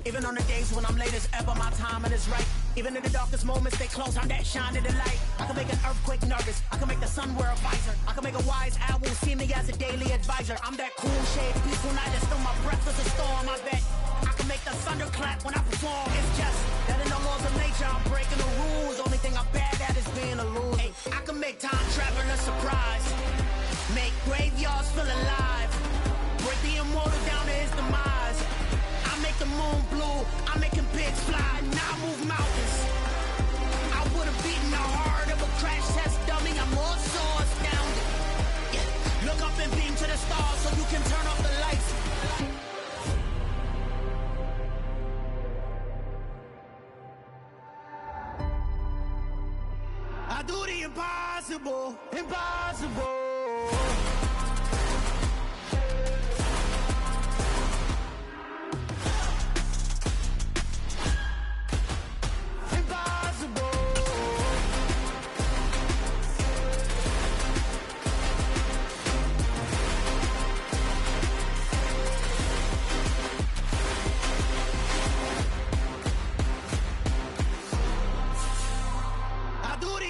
Even on the days when I'm late as ever, my timing is right. Even in the darkest moments, stay close, I'm that shine in the light. I can make an earthquake nervous, I can make the sun wear a visor. I can make a wise owl see me as a daily advisor. I'm that cool shade, peaceful night, and still my breath is a storm, I bet. I can make the thunder clap when I perform. It's just that in the laws of nature, I'm breaking the rules. Only thing I'm bad at is being a loser. Hey, I can make time travel a surprise. Make graveyards feel alive. Break the immortal down to his demise. I make the moon blue, I'm making pigs fly. Now I move mountains. I would have beaten the heart of a crash test dummy. I'm more so astounded. Yeah. Look up and beam to the stars so you can turn off the lights. I do the impossible, impossible.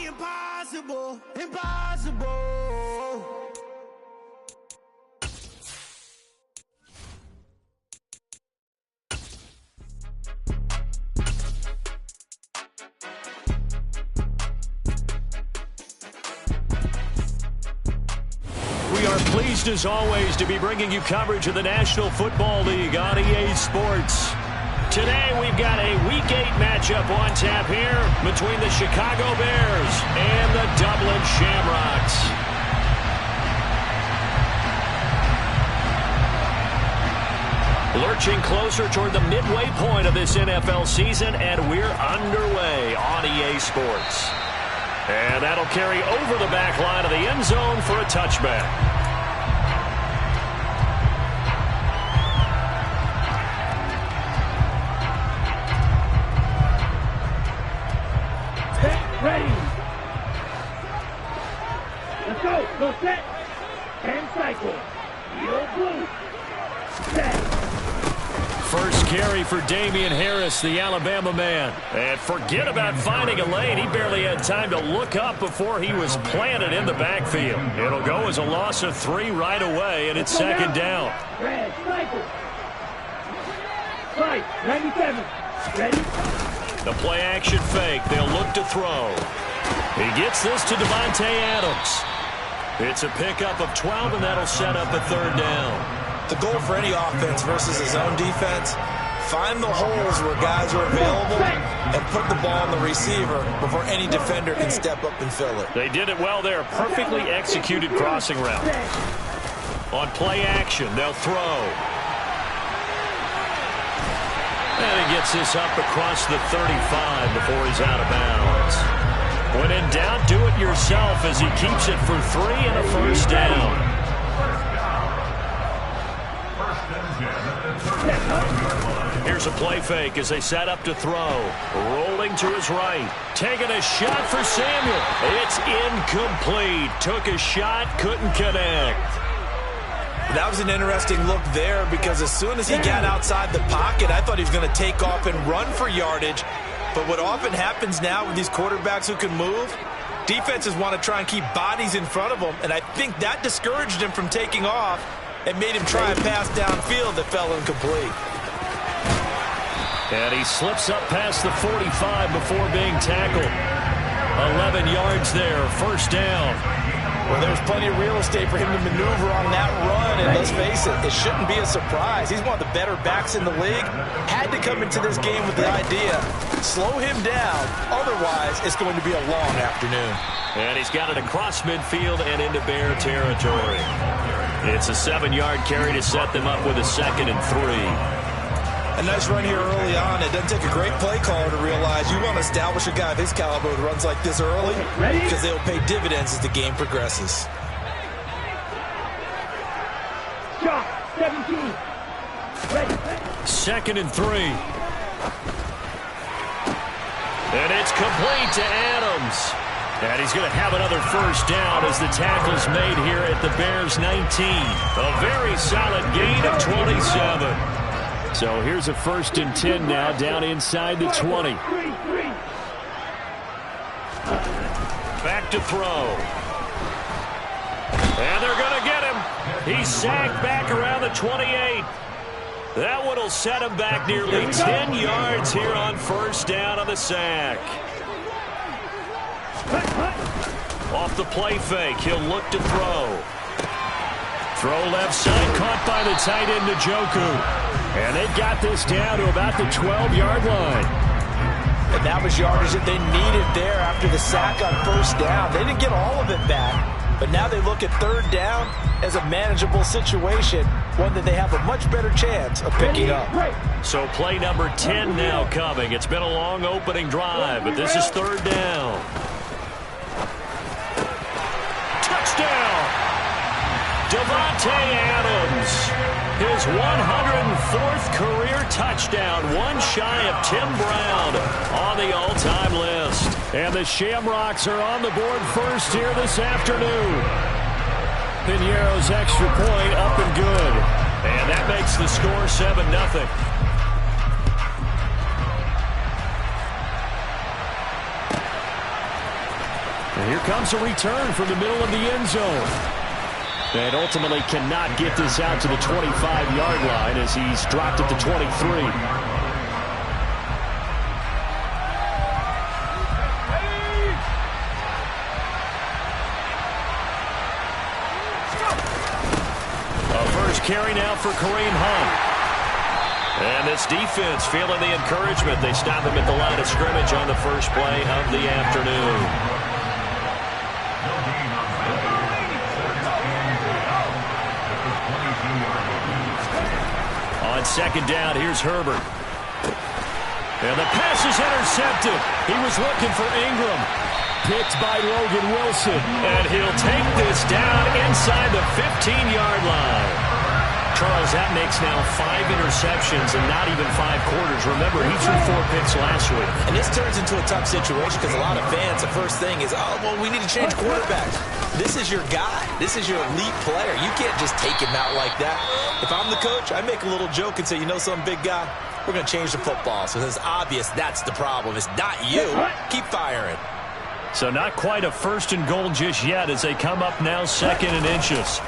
Impossible, impossible. We are pleased as always to be bringing you coverage of the National Football League on EA Sports. Today we've got a Week 8 matchup on tap here between the Chicago Bears and the Dublin Shamrocks. Lurching closer toward the midway point of this NFL season, and we're underway on EA Sports. And that'll carry over the back line of the end zone for a touchback. Ready. Let's go. Go set. And cycle. Yield blue. Set. First carry for Damian Harris, the Alabama man. And forget about finding a lane. He barely had time to look up before he was planted in the backfield. It'll go as a loss of 3 right away, and it's second down. Red, cycle. Right, 97. Ready. The play-action fake. They'll look to throw. He gets this to Devontae Adams. It's a pickup of 12, and that'll set up a third down. The goal for any offense versus his own defense, find the holes where guys are available and put the ball on the receiver before any defender can step up and fill it. They did it well there. Perfectly executed crossing route. On play-action, they'll throw. And he gets this up across the 35 before he's out of bounds. When in doubt, do it yourself as he keeps it for 3 and a first down. Here's a play fake as they set up to throw. Rolling to his right. Taking a shot for Samuel. It's incomplete. Took a shot, couldn't connect. That was an interesting look there because as soon as he got outside the pocket, I thought he was going to take off and run for yardage. But what often happens now with these quarterbacks who can move, defenses want to try and keep bodies in front of them, and I think that discouraged him from taking off and made him try a pass downfield that fell incomplete. And he slips up past the 45 before being tackled. 11 yards there, first down. Well, there's plenty of real estate for him to maneuver on that run, and let's face it, it shouldn't be a surprise. He's one of the better backs in the league. Had to come into this game with the idea, slow him down, otherwise it's going to be a long afternoon. And he's got it across midfield and into Bear territory. It's a 7-yard carry to set them up with a 2nd and 3. A nice run here early on. It doesn't take a great play caller to realize you want to establish a guy of his caliber who runs like this early because they'll pay dividends as the game progresses. Shot, 17. Ready. 2nd and 3. And it's complete to Adams. And he's going to have another first down as the tackle's made here at the Bears 19. A very solid gain of 27. So here's a 1st and 10 now, down inside the 20. Back to throw. And they're going to get him. He's sagged back around the 28. That one will set him back nearly 10 yards here on 1st down on the sack. Off the play fake, he'll look to throw. Throw left side, caught by the tight end Njoku. And they've got this down to about the 12-yard line. And that was yardage that they needed there after the sack on 1st down. They didn't get all of it back, but now they look at 3rd down as a manageable situation, one that they have a much better chance of picking up. So play number 10 now coming. It's been a long opening drive, but this is 3rd down. Touchdown! Davante Adams. His 104th career touchdown, one shy of Tim Brown on the all-time list. And the Shamrocks are on the board first here this afternoon. Piñeiro's extra point up and good. And that makes the score 7-0. And here comes a return from the middle of the end zone. And ultimately cannot get this out to the 25-yard line as he's dropped at the 23. A first carry now for Kareem Hunt. And this defense feeling the encouragement. They stop him at the line of scrimmage on the first play of the afternoon. On 2nd down, here's Herbert. And the pass is intercepted. He was looking for Ingram. Picked by Logan Wilson. And he'll take this down inside the 15-yard line. Charles, that makes now 5 interceptions and not even 5 quarters. Remember, he threw 4 picks last week. And this turns into a tough situation because a lot of fans, the first thing is, oh, well, we need to change quarterbacks. This is your guy. This is your elite player. You can't just take him out like that. If I'm the coach, I make a little joke and say, you know some big guy, we're going to change the football. So it's obvious that's the problem. It's not you. Keep firing. So not quite a 1st and goal just yet as they come up now 2nd and inches.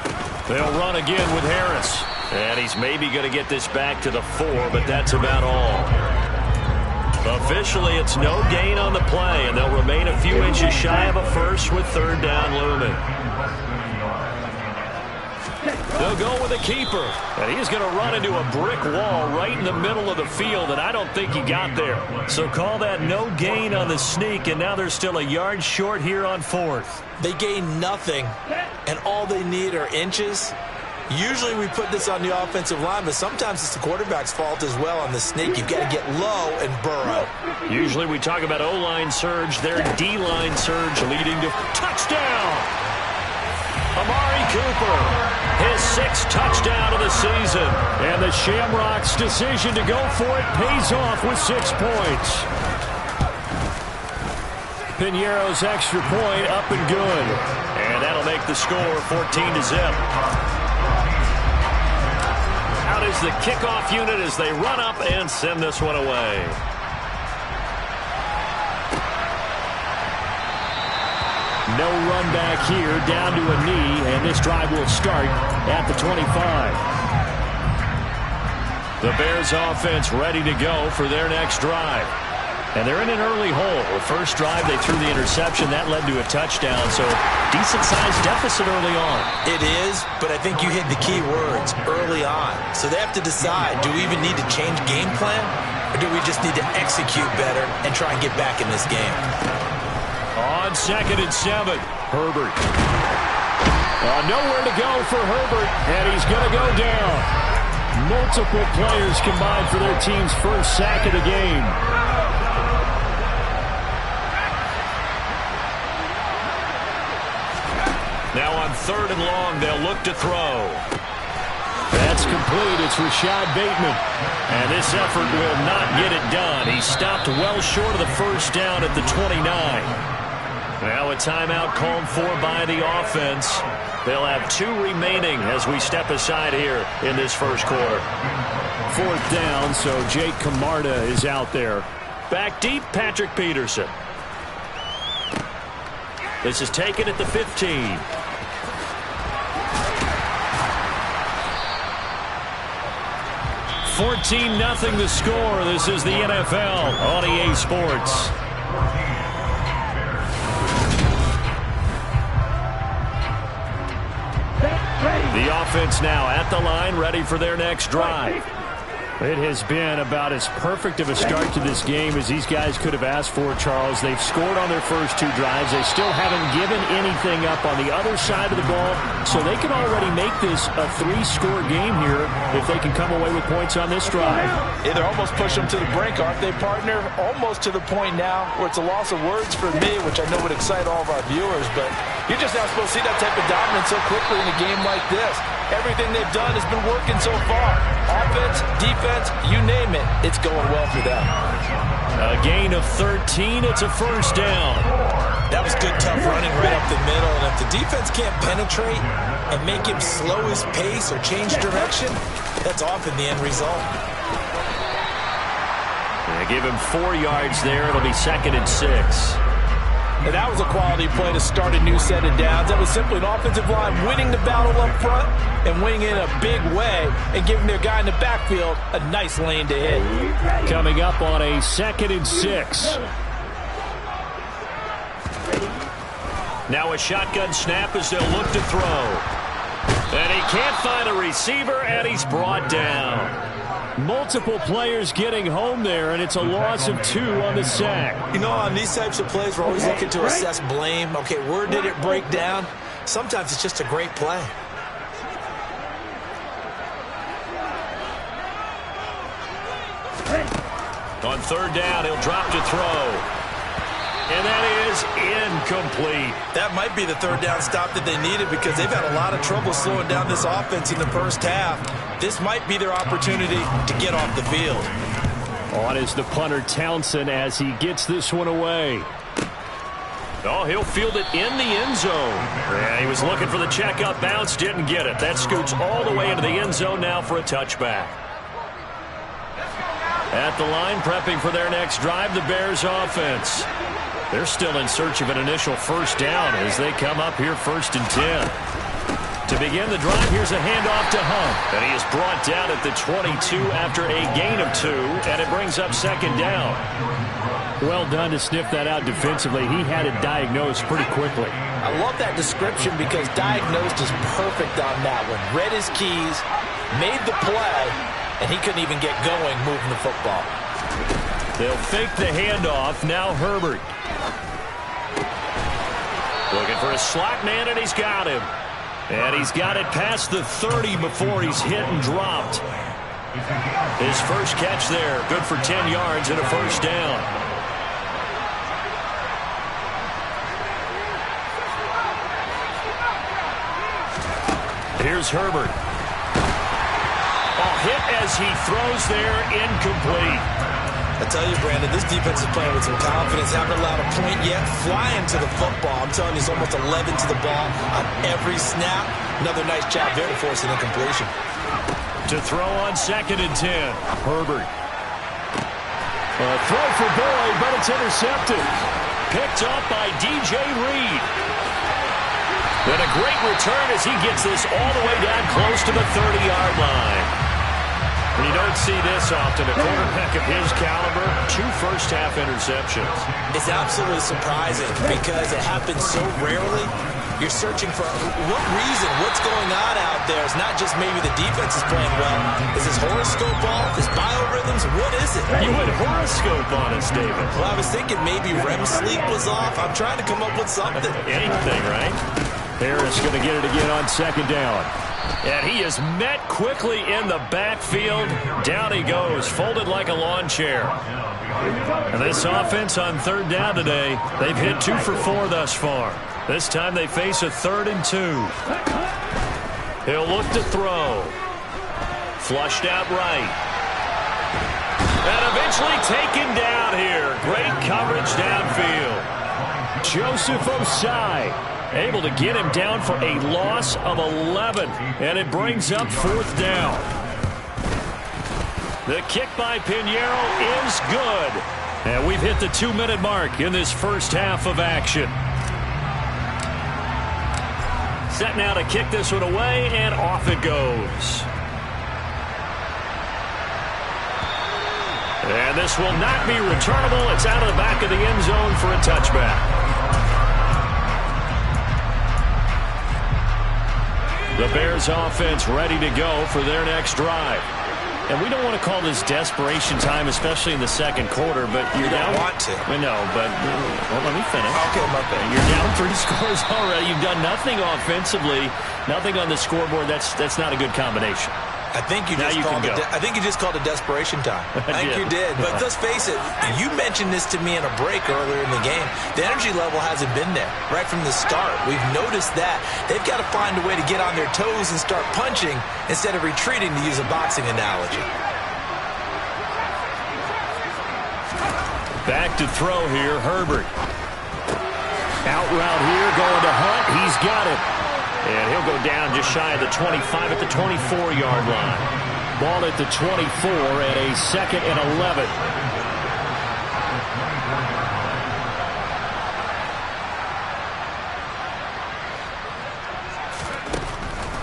They'll run again with Harris. And he's maybe going to get this back to the 4, but that's about all. Officially, it's no gain on the play, and they'll remain a few inches shy of a first with 3rd down looming. They'll go with a keeper, and he's going to run into a brick wall right in the middle of the field, and I don't think he got there. So call that no gain on the sneak, and now they're still a yard short here on 4th. They gain nothing, and all they need are inches. Usually we put this on the offensive line, but sometimes it's the quarterback's fault as well on the sneak. You've got to get low and burrow. Usually we talk about O-line surge, their D-line surge leading to touchdown. Amari Cooper, his 6th touchdown of the season. And the Shamrocks' decision to go for it pays off with 6 points. Piñeiro's extra point up and good. And that'll make the score 14-0. Out is the kickoff unit as they run up and send this one away. No run back here, down to a knee, and this drive will start at the 25. The Bears offense ready to go for their next drive. And they're in an early hole. The first drive, they threw the interception. That led to a touchdown, so decent-sized deficit early on. It is, but I think you hit the key words, early on. So they have to decide, do we even need to change game plan, or do we just need to execute better and try and get back in this game? On 2nd and 7, Herbert. Nowhere to go for Herbert, and he's going to go down. Multiple players combined for their team's first sack of the game. Now on 3rd and long, they'll look to throw. That's complete. It's Rashad Bateman. And this effort will not get it done. He stopped well short of the first down at the 29. Now a timeout called for by the offense. They'll have 2 remaining as we step aside here in this first quarter. 4th down, so Jake Camarda is out there. Back deep, Patrick Peterson. This is taken at the 15. $14-0 the score. This is the NFL on EA Sports. The offense now at the line, ready for their next drive. It has been about as perfect of a start to this game as these guys could have asked for, Charles. They've scored on their first 2 drives. They still haven't given anything up on the other side of the ball, so they can already make this a 3-score game here if they can come away with points on this drive. Yeah, they're almost pushing them to the brink, aren't they, partner? Almost to the point now where it's a loss of words for me, which I know would excite all of our viewers, but you're just not supposed to see that type of dominance so quickly in a game like this. Everything they've done has been working so far. Offense, defense, you name it, it's going well for them. A gain of 13. It's a first down. That was good, tough running right up the middle. And if the defense can't penetrate and make him slow his pace or change direction, that's often the end result. They give him 4 yards there. It'll be 2nd and 6. And that was a quality play to start a new set of downs. That was simply an offensive line winning the battle up front and winning it in a big way and giving their guy in the backfield a nice lane to hit. Coming up on a 2nd and 6. Now a shotgun snap as they'll look to throw. And he can't find a receiver, and he's brought down. Multiple players getting home there, and it's a loss of 2 on the sack. You know, on these types of plays, we're always looking to assess blame. Okay, where did it break down? Sometimes it's just a great play. On 3rd down, he'll drop to throw. And that is incomplete. That might be the 3rd down stop that they needed because they've had a lot of trouble slowing down this offense in the first half. This might be their opportunity to get off the field. On is the punter Townsend as he gets this one away. Oh, he'll field it in the end zone. Yeah, he was looking for the check-up bounce, didn't get it. That scoots all the way into the end zone now for a touchback. At the line, prepping for their next drive, the Bears offense. They're still in search of an initial first down as they come up here 1st and 10. To begin the drive, here's a handoff to Hunt. And he is brought down at the 22 after a gain of 2, and it brings up 2nd down. Well done to sniff that out defensively. He had it diagnosed pretty quickly. I love that description because diagnosed is perfect on that one. Read his keys, made the play, and he couldn't even get going moving the football. They'll fake the handoff. Now Herbert. Looking for a slot man, and he's got him. And he's got it past the 30 before he's hit and dropped. His first catch there, good for 10 yards and a first down. Here's Herbert. Hit as he throws there, incomplete. I tell you, Brandon, this defense is playing with some confidence. Haven't allowed a point yet. Flying to the football. I'm telling you, it's almost 11 to the ball on every snap. Another nice job there to force an incompletion. To throw on 2nd and 10. Herbert. A throw for Boyd, but it's intercepted. Picked up by DJ Reed. And a great return as he gets this all the way down close to the 30-yard line. You don't see this often. A quarterback of his caliber, 2 first-half interceptions. It's absolutely surprising because it happens so rarely. You're searching for what reason, what's going on out there. It's not just maybe the defense is playing well. Is his horoscope off? His biorhythms? What is it? You went horoscope on us, David. Well, I was thinking maybe REM sleep was off. I'm trying to come up with something. Anything, right? Harris going to get it again on 2nd down. And he is met quickly in the backfield. Down he goes, folded like a lawn chair. And this offense on 3rd down today, they've hit 2 for 4 thus far. This time they face a 3rd and 2. He'll look to throw. Flushed out right. And eventually taken down here. Great coverage downfield. Joseph Osai able to get him down for a loss of 11. And it brings up 4th down. The kick by Pinheiro is good. And we've hit the 2-minute mark in this first half of action. Set now to kick this one away, and off it goes. And this will not be returnable. It's out of the back of the end zone for a touchback. The Bears offense ready to go for their next drive. And we don't want to call this desperation time, especially in the second quarter, but you're down. You don't want to. I know, but well, let me finish. Okay, my bad. You're down 3 scores already. You've done nothing offensively, nothing on the scoreboard. That's not a good combination. I think you just called it desperation time. I think you did. But let's face it, you mentioned this to me in a break earlier in the game. The energy level hasn't been there right from the start. We've noticed that. They've got to find a way to get on their toes and start punching instead of retreating, to use a boxing analogy. Back to throw here, Herbert. Out route here, going to Hunt. He's got it. And he'll go down just shy of the 25 at the 24-yard line. Ball at the 24 at a 2nd and 11.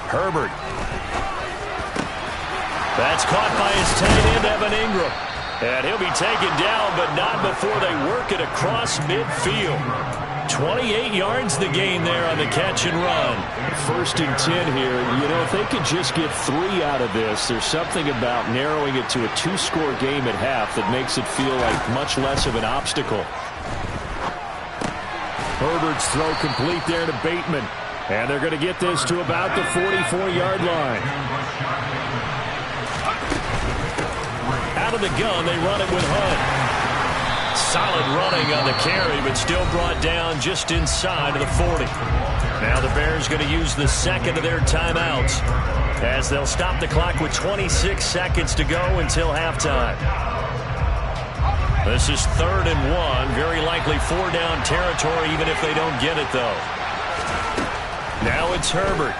Herbert. That's caught by his tight end, Evan Ingram. And he'll be taken down, but not before they work it across midfield. 28 yards the gain there on the catch and run. 1st and 10 here. You know, if they could just get 3 out of this, there's something about narrowing it to a 2-score game at half that makes it feel like much less of an obstacle. Herbert's throw complete there to Bateman. And they're going to get this to about the 44-yard line. Out of the gun, they run it with Hunt. Solid running on the carry, but still brought down just inside of the 40. Now the Bears going to use the 2nd of their timeouts as they'll stop the clock with 26 seconds to go until halftime. This is 3rd and 1. Very likely 4-down territory, even if they don't get it, though. Now it's Herbert.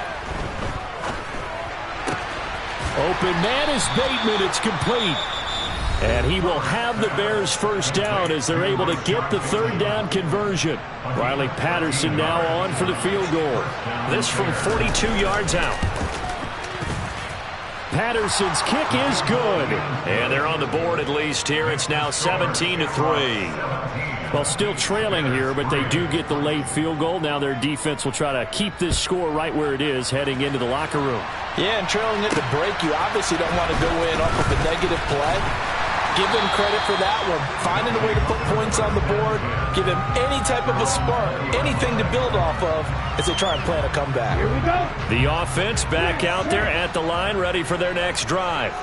Open man is Bateman. It's complete. And he will have the Bears first down as they're able to get the 3rd down conversion. Riley Patterson now on for the field goal. This from 42 yards out. Patterson's kick is good. And they're on the board at least here. It's now 17-3. Well, still trailing here, but they do get the late field goal. Now their defense will try to keep this score right where it is heading into the locker room. Yeah, and trailing at the break, you obviously don't want to go in off of a negative play. Give them credit for that one. Finding a way to put points on the board. Give them any type of a spark, anything to build off of as they try and plan a comeback. Here we go. The offense back out there at the line, ready for their next drive.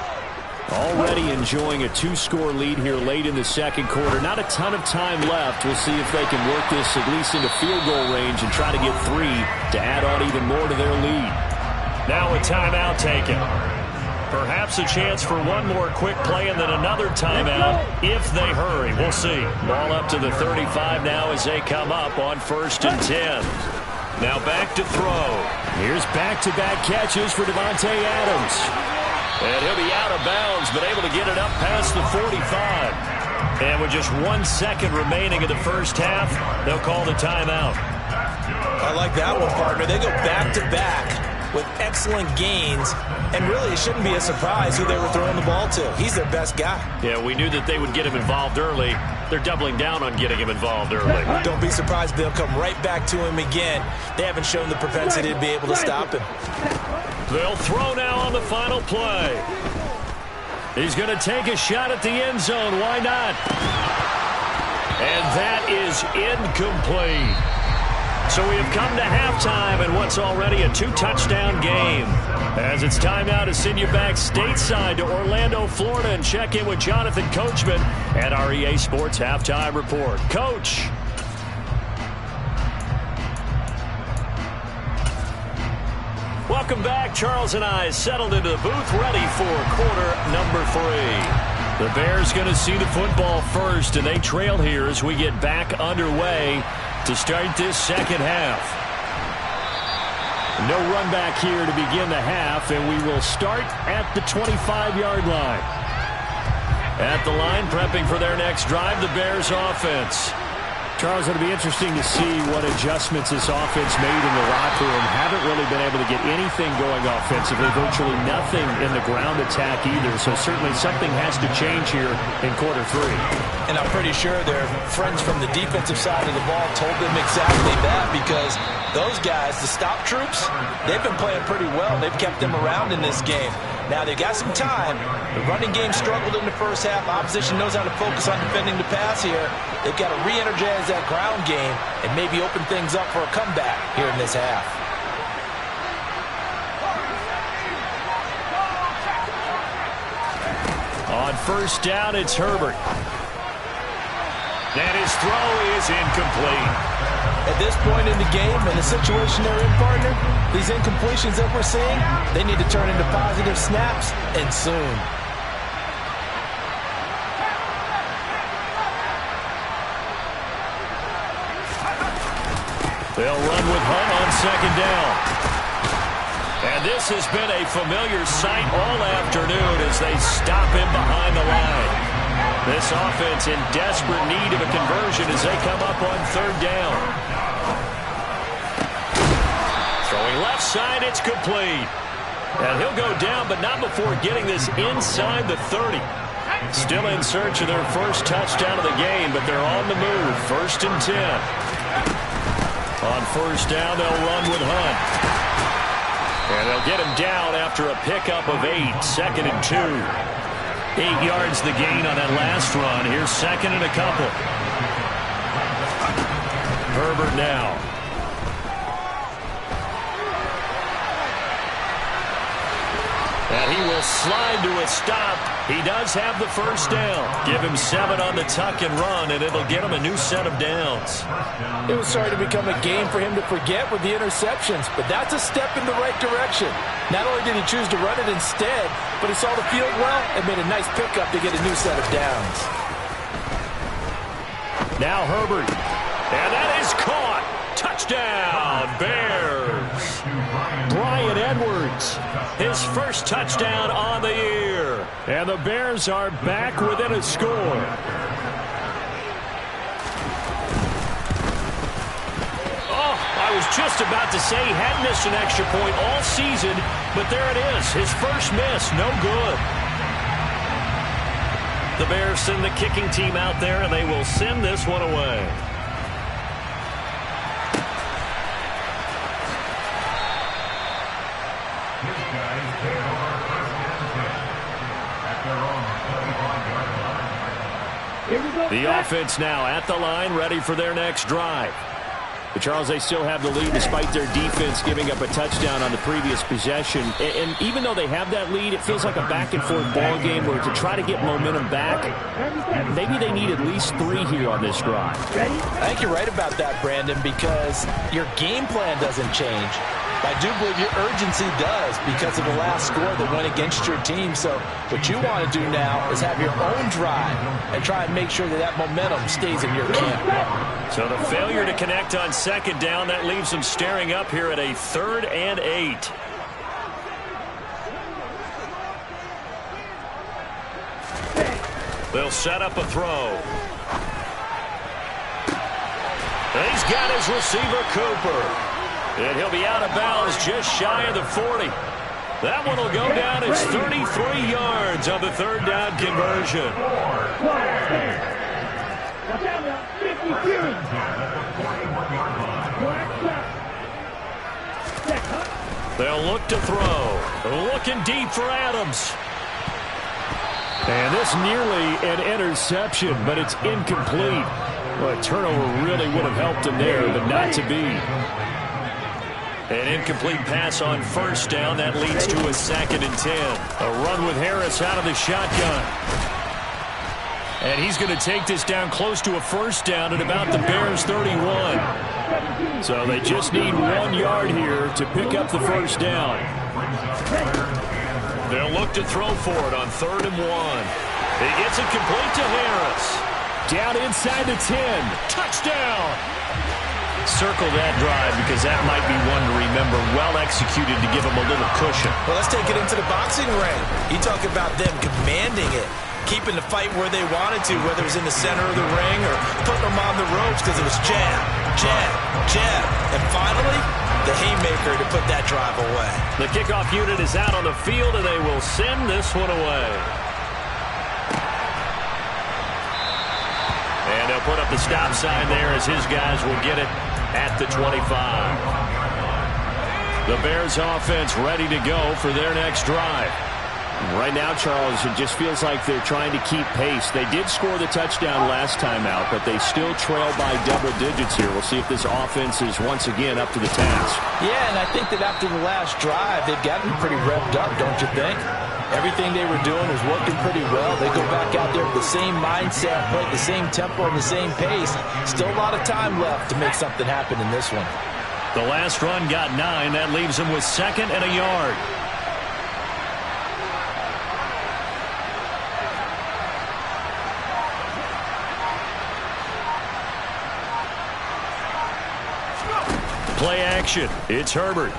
Already enjoying a 2-score lead here late in the second quarter. Not a ton of time left. We'll see if they can work this at least into field goal range and try to get 3 to add on even more to their lead. Now a timeout taken. Perhaps a chance for one more quick play and then another timeout if they hurry. We'll see. Ball up to the 35 now as they come up on 1st and 10. Now back to throw. Here's back-to-back catches for Davante Adams. And he'll be out of bounds, but able to get it up past the 45. And with just 1 second remaining in the first half, they'll call the timeout. I like that one, partner. They go back-to-back with excellent gains, and really it shouldn't be a surprise who they were throwing the ball to. He's their best guy. Yeah, we knew that they would get him involved early. They're doubling down on getting him involved early. Don't be surprised if they'll come right back to him again. They haven't shown the propensity to be able to stop him. They'll throw now on the final play. He's going to take a shot at the end zone. Why not? And that is incomplete. So we have come to halftime in what's already a 2-touchdown game. As it's time now to send you back stateside to Orlando, Florida, and check in with Jonathan Coachman at our EA Sports Halftime Report. Coach. Welcome back. Charles and I settled into the booth, ready for quarter number 3. The Bears going to see the football first, and they trail here as we get back underway to start this second half. No run back here to begin the half, and we will start at the 25-yard line. At the line, prepping for their next drive, the Bears offense. Charles, it'll be interesting to see what adjustments this offense made in the locker room. Haven't really been able to get anything going offensively, virtually nothing in the ground attack either. So certainly something has to change here in quarter 3. And I'm pretty sure their friends from the defensive side of the ball told them exactly that, because those guys, the stop troops, they've been playing pretty well. They've kept them around in this game. Now they've got some time. The running game struggled in the first half. Opposition knows how to focus on defending the pass here. They've got to re-energize that ground game and maybe open things up for a comeback here in this half. On first down, it's Herbert. And his throw is incomplete. At this point in the game and the situation they're in, partner, these incompletions that we're seeing, they need to turn into positive snaps, and soon. They'll run with Hunt on second down. And this has been a familiar sight all afternoon as they stop him behind the line. This offense in desperate need of a conversion as they come up on third down. Throwing left side, it's complete. And he'll go down, but not before getting this inside the 30. Still in search of their first touchdown of the game, but they're on the move. 1st and 10. On first down, they'll run with Hunt. And they'll get him down after a pickup of 8. 2nd and 2. 8 yards the gain on that last run. Here's 2nd and a couple. Herbert now. And he will slide to a stop. He does have the first down. Give him 7 on the tuck and run, and it'll get him a new set of downs. It was starting to become a game for him to forget with the interceptions, but that's a step in the right direction. Not only did he choose to run it instead, but he saw the field well and made a nice pickup to get a new set of downs. Now Herbert. And that is caught. Touchdown, Bears. Bryan Edwards, his first touchdown on the year. And the Bears are back within a score. Oh, I was just about to say he hadn't missed an extra point all season, but there it is, his first miss, no good. The Bears send the kicking team out there, and they will send this one away. The offense now at the line, ready for their next drive. But Charles, they still have the lead despite their defense giving up a touchdown on the previous possession. And even though they have that lead, it feels like a back-and-forth ball game where to try to get momentum back, maybe they need at least 3 here on this drive. I think you're right about that, Brandon, because your game plan doesn't change. I do believe your urgency does because of the last score that went against your team. So what you want to do now is have your own drive and try and make sure that that momentum stays in your camp. So the failure to connect on second down, that leaves them staring up here at a 3rd and 8. They'll set up a throw. He's got his receiver, Cooper. And he'll be out of bounds just shy of the 40. That one will go down as 33 yards on the 3rd down conversion. They'll look to throw. Looking deep for Adams. And this nearly an interception, but it's incomplete. Well, a turnover really would have helped him there, but not to be. An incomplete pass on first down. That leads to a 2nd and 10. A run with Harris out of the shotgun. And he's going to take this down close to a first down at about the Bears' 31. So they just need 1 yard here to pick up the first down. They'll look to throw for it on 3rd and 1. He gets it complete to Harris. Down inside the 10. Touchdown! Circle that drive because that might be one to remember. Well executed to give him a little cushion. Well, let's take it into the boxing ring. You talk about them commanding it, keeping the fight where they wanted to, whether it was in the center of the ring or putting them on the ropes, because it was jab, jab, jab. And finally, the haymaker to put that drive away. The kickoff unit is out on the field, and they will send this one away. And they'll put up the stop sign there as his guys will get it at the 25. The Bears offense ready to go for their next drive. Right now, Charles, it just feels like they're trying to keep pace. They did score the touchdown last time out, but they still trail by double digits here. We'll see if this offense is once again up to the task. Yeah, and I think that after the last drive, they've gotten pretty revved up, don't you think? Everything they were doing was working pretty well. They go back out there with the same mindset, play at the same tempo and the same pace. Still a lot of time left to make something happen in this one. The last run got 9. That leaves them with 2nd and a yard. Play action. It's Herbert.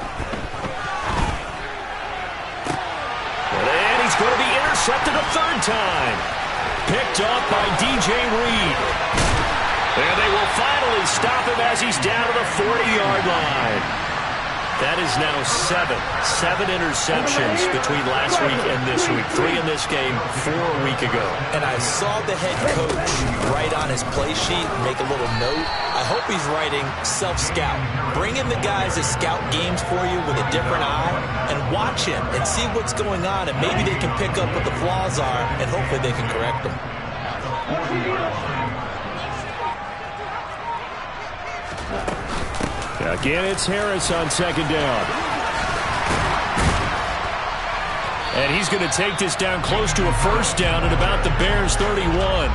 And he's going to be intercepted a 3rd time. Picked off by DJ Reed. And they will finally stop him as he's down to the 40-yard line. That is now 7 interceptions between last week and this week. 3 in this game, 4 a week ago. And I saw the head coach write on his play sheet, make a little note. I hope he's writing self-scout. Bring in the guys that scout games for you with a different eye and watch him and see what's going on, and maybe they can pick up what the flaws are, and hopefully they can correct them. Again, it's Harris on 2nd down. And he's going to take this down close to a 1st down at about the Bears' 31.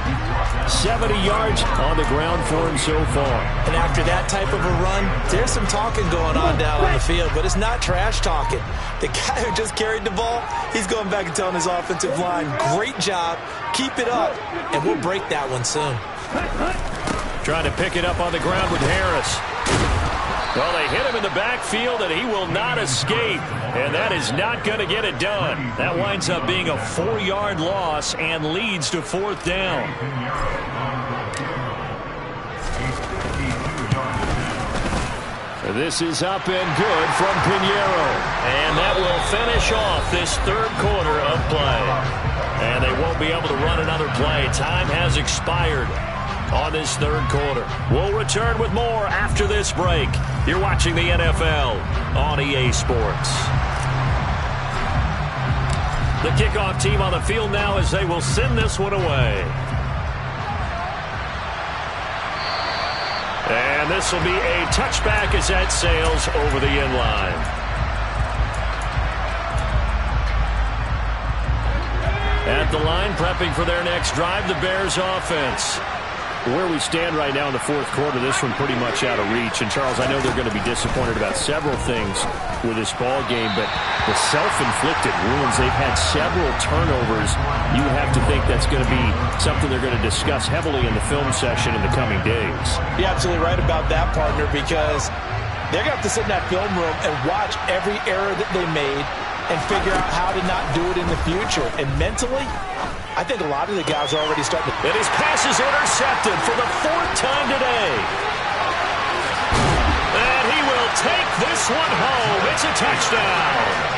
70 yards on the ground for him so far. And after that type of a run, there's some talking going on down on the field, but it's not trash talking. The guy who just carried the ball, he's going back and telling his offensive line, great job, keep it up, and we'll break that one soon. Trying to pick it up on the ground with Harris. Well, they hit him in the backfield, and he will not escape. And that is not going to get it done. That winds up being a 4-yard loss and leads to 4th down. This is up and good from Pinheiro. And that will finish off this 3rd quarter of play. And they won't be able to run another play. Time has expired on this 3rd quarter. We'll return with more after this break. You're watching the NFL on EA Sports. The kickoff team on the field now as they will send this one away. And this will be a touchback as that sails over the end line. At the line, prepping for their next drive, the Bears offense. Where we stand right now in the 4th quarter, this one pretty much out of reach. And, Charles, I know they're going to be disappointed about several things with this ball game, but the self-inflicted wounds, they've had several turnovers. You have to think that's going to be something they're going to discuss heavily in the film session in the coming days. You're absolutely right about that, partner, because they're going to have to sit in that film room and watch every error that they made and figure out how to not do it in the future. And mentally, I think a lot of the guys are already starting to... And his pass is intercepted for the 4th time today. And he will take this one home. It's a touchdown.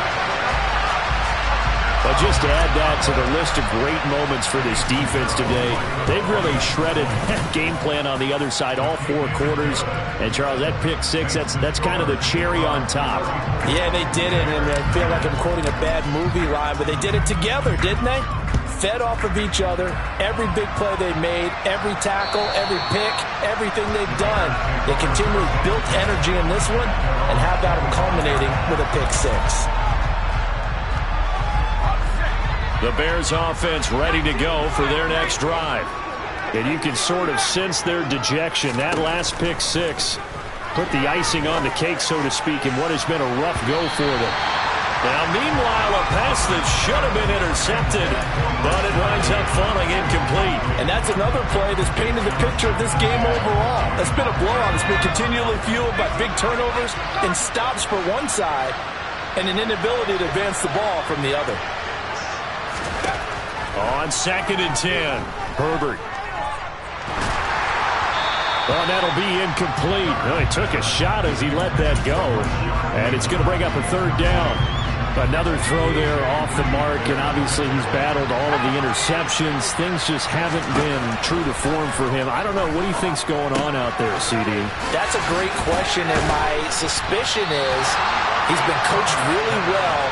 But just to add that to the list of great moments for this defense today, they've really shredded that game plan on the other side all 4 quarters. And, Charles, that pick 6, that's kind of the cherry on top. Yeah, they did it, and I feel like I'm quoting a bad movie line, but they did it together, didn't they? Fed off of each other, every big play they made, every tackle, every pick, everything they've done. They continually built energy in this one and have that culminating with a pick 6. The Bears offense ready to go for their next drive. And you can sort of sense their dejection. That last pick 6 put the icing on the cake, so to speak, in what has been a rough go for them. Now, meanwhile, a pass that should have been intercepted, but it winds up falling incomplete. And that's another play that's painted the picture of this game overall. That's been a blowout. It's been continually fueled by big turnovers and stops for one side and an inability to advance the ball from the other. On 2nd and 10. Herbert. Oh, that'll be incomplete. Well, he took a shot as he let that go. And it's going to bring up a 3rd down. Another throw there off the mark, and obviously he's battled all of the interceptions. Things just haven't been true to form for him. I don't know. What do you think's going on out there, CD? That's a great question, and my suspicion is he's been coached really well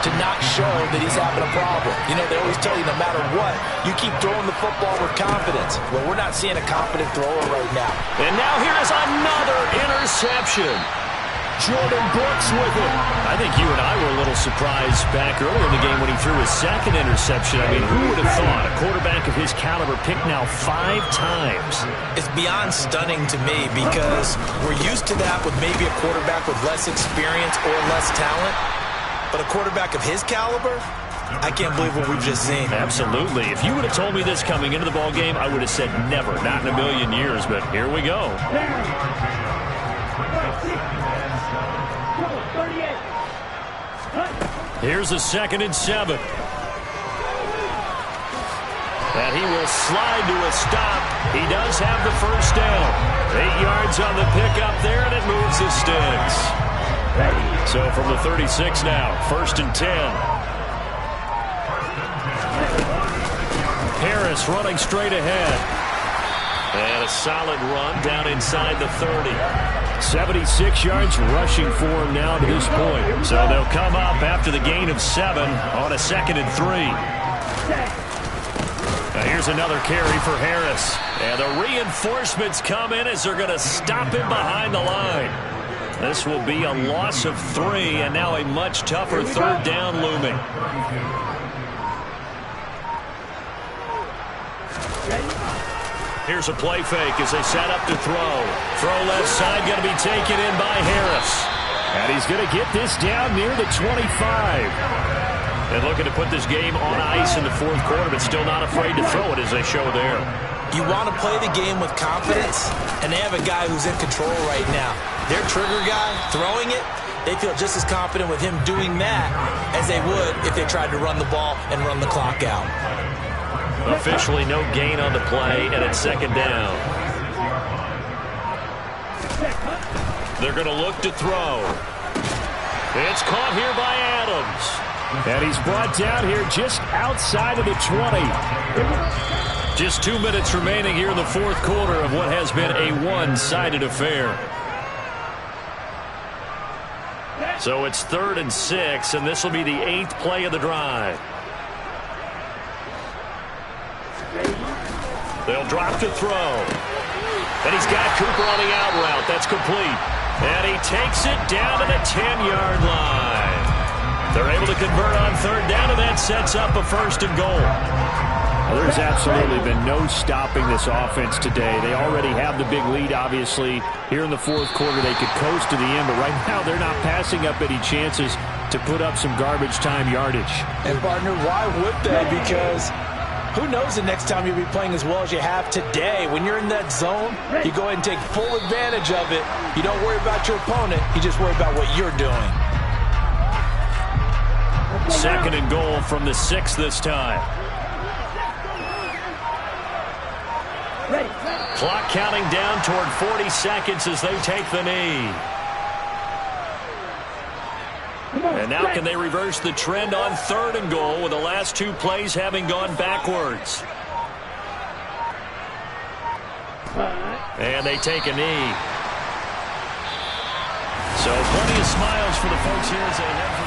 to not show that he's having a problem. You know, they always tell you no matter what, you keep throwing the football with confidence. Well, we're not seeing a confident thrower right now. And now here is another interception. Jordan Brooks with it. I think you and I were a little surprised back earlier in the game when he threw his 2nd interception. I mean, who would have thought a quarterback of his caliber picked now 5 times? It's beyond stunning to me because we're used to that with maybe a quarterback with less experience or less talent. But a quarterback of his caliber, I can't believe what we've just seen. Absolutely. If you would have told me this coming into the ball game, I would have said never, not in a million years. But here we go. Here's a 2nd and 7. And he will slide to a stop. He does have the 1st down. 8 yards on the pickup there, and it moves the sticks. So from the 36 now, 1st and 10. Harris running straight ahead. And a solid run down inside the 30. 76 yards rushing for him now to this point. So they'll come up after the gain of 7 on a 2nd and 3. Now here's another carry for Harris. And the reinforcements come in as they're going to stop him behind the line. This will be a loss of 3, and now a much tougher 3rd down looming. Here's a play fake as they set up to throw. Throw left side, going to be taken in by Harris. And he's going to get this down near the 25. And looking to put this game on ice in the 4th quarter, but still not afraid to throw it as they show there. You want to play the game with confidence, and they have a guy who's in control right now. Their trigger guy, throwing it, they feel just as confident with him doing that as they would if they tried to run the ball and run the clock out. Officially no gain on the play, and it's 2nd down. They're going to look to throw. It's caught here by Adams. And he's brought down here just outside of the 20. Just 2 minutes remaining here in the 4th quarter of what has been a one-sided affair. So it's 3rd and 6, and this will be the 8th play of the drive. They'll drop to throw. And he's got Cooper on the out route. That's complete. And he takes it down to the 10-yard line. They're able to convert on 3rd down, and that sets up a 1st and goal. Well, there's absolutely been no stopping this offense today. They already have the big lead, obviously. Here in the 4th quarter, they could coast to the end, but right now they're not passing up any chances to put up some garbage time yardage. And, partner, why would they? Because who knows the next time you'll be playing as well as you have today. When you're in that zone, you go ahead and take full advantage of it. You don't worry about your opponent. You just worry about what you're doing. 2nd and goal from the 6 this time. Clock counting down toward 40 seconds as they take the knee. And now can they reverse the trend on 3rd and goal with the last 2 plays having gone backwards? And they take a knee. So plenty of smiles for the folks here as they head for